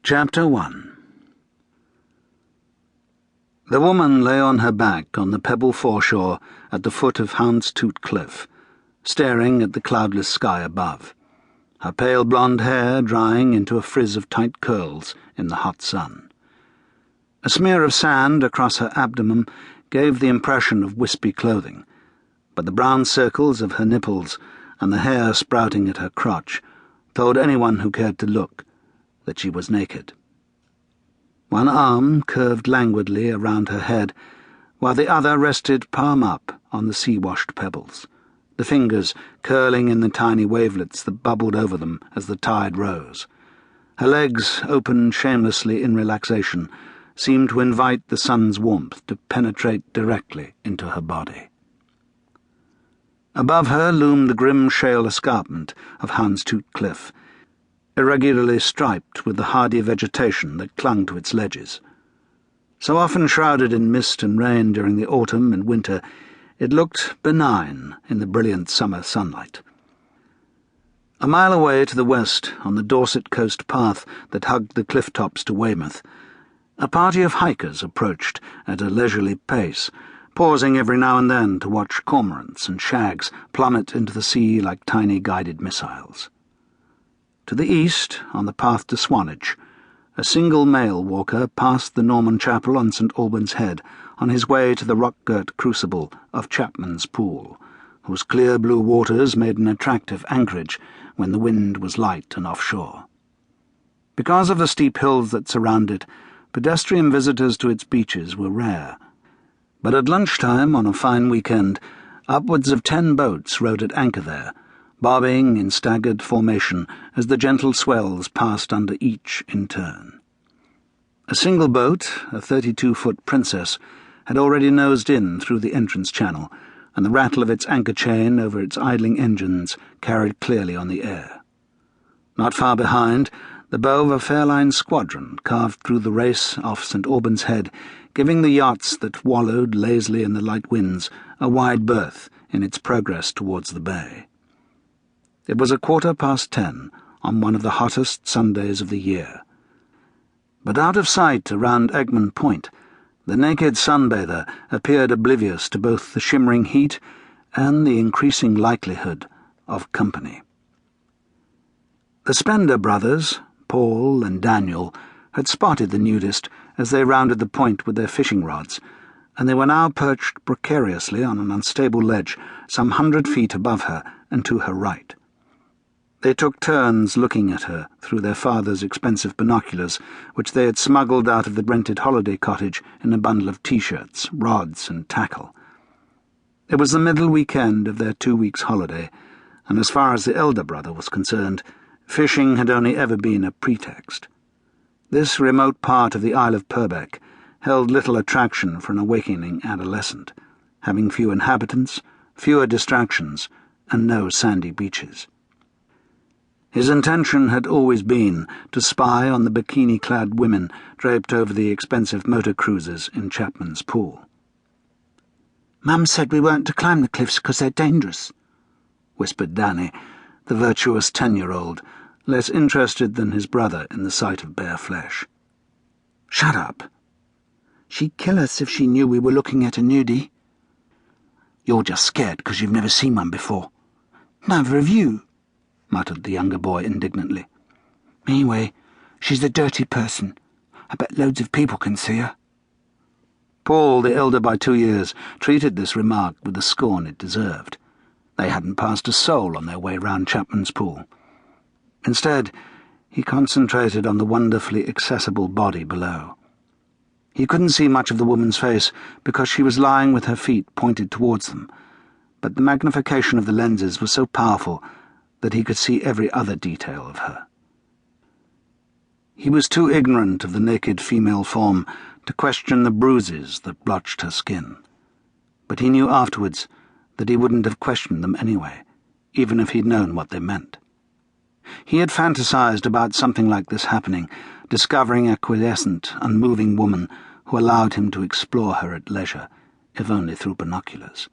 Chapter 1. The woman lay on her back on the pebble foreshore at the foot of Houndstooth Cliff, staring at the cloudless sky above, her pale blonde hair drying into a frizz of tight curls in the hot sun. A smear of sand across her abdomen gave the impression of wispy clothing, but the brown circles of her nipples and the hair sprouting at her crotch told anyone who cared to look that she was naked. One arm curved languidly around her head, while the other rested palm up on the sea-washed pebbles, the fingers curling in the tiny wavelets that bubbled over them as the tide rose. Her legs, opened shamelessly in relaxation, seemed to invite the sun's warmth to penetrate directly into her body. Above her loomed the grim shale escarpment of Houndstooth Cliff, irregularly striped with the hardy vegetation that clung to its ledges. So often shrouded in mist and rain during the autumn and winter, it looked benign in the brilliant summer sunlight. A mile away to the west, on the Dorset coast path that hugged the cliff tops to Weymouth, a party of hikers approached at a leisurely pace, pausing every now and then to watch cormorants and shags plummet into the sea like tiny guided missiles. To the east, on the path to Swanage, a single male walker passed the Norman chapel on St. Alban's Head on his way to the rock-girt crucible of Chapman's Pool, whose clear blue waters made an attractive anchorage when the wind was light and offshore. Because of the steep hills that surround it, pedestrian visitors to its beaches were rare, but at lunchtime on a fine weekend, upwards of 10 boats rode at anchor there, bobbing in staggered formation as the gentle swells passed under each in turn. A single boat, a 32-foot Princess, had already nosed in through the entrance channel, and the rattle of its anchor chain over its idling engines carried clearly on the air. Not far behind, the bow of a Fairline squadron carved through the race off St. Alban's Head, giving the yachts that wallowed lazily in the light winds a wide berth in its progress towards the bay. It was 10:15 on one of the hottest Sundays of the year. But out of sight around Egmont Point, the naked sunbather appeared oblivious to both the shimmering heat and the increasing likelihood of company. The Spender brothers, Paul and Daniel, had spotted the nudist as they rounded the point with their fishing rods, and they were now perched precariously on an unstable ledge some 100 feet above her and to her right. They took turns looking at her through their father's expensive binoculars, which they had smuggled out of the rented holiday cottage in a bundle of T-shirts, rods, and tackle. It was the middle weekend of their 2 weeks' holiday, and as far as the elder brother was concerned, fishing had only ever been a pretext. This remote part of the Isle of Purbeck held little attraction for an awakening adolescent, having few inhabitants, fewer distractions, and no sandy beaches. His intention had always been to spy on the bikini-clad women draped over the expensive motor cruisers in Chapman's Pool. "Mum said we weren't to climb the cliffs because they're dangerous," whispered Danny, the virtuous 10-year-old, less interested than his brother in the sight of bare flesh. "Shut up." "She'd kill us if she knew we were looking at a nudie." "You're just scared because you've never seen one before." "Neither have you," muttered the younger boy indignantly. "Anyway, she's a dirty person. I bet loads of people can see her." Paul, the elder by 2 years, treated this remark with the scorn it deserved. They hadn't passed a soul on their way round Chapman's Pool. Instead, he concentrated on the wonderfully accessible body below. He couldn't see much of the woman's face because she was lying with her feet pointed towards them, but the magnification of the lenses was so powerful that he could see every other detail of her. He was too ignorant of the naked female form to question the bruises that blotched her skin, but he knew afterwards that he wouldn't have questioned them anyway, even if he'd known what they meant. He had fantasized about something like this happening, discovering a quiescent, unmoving woman who allowed him to explore her at leisure, if only through binoculars.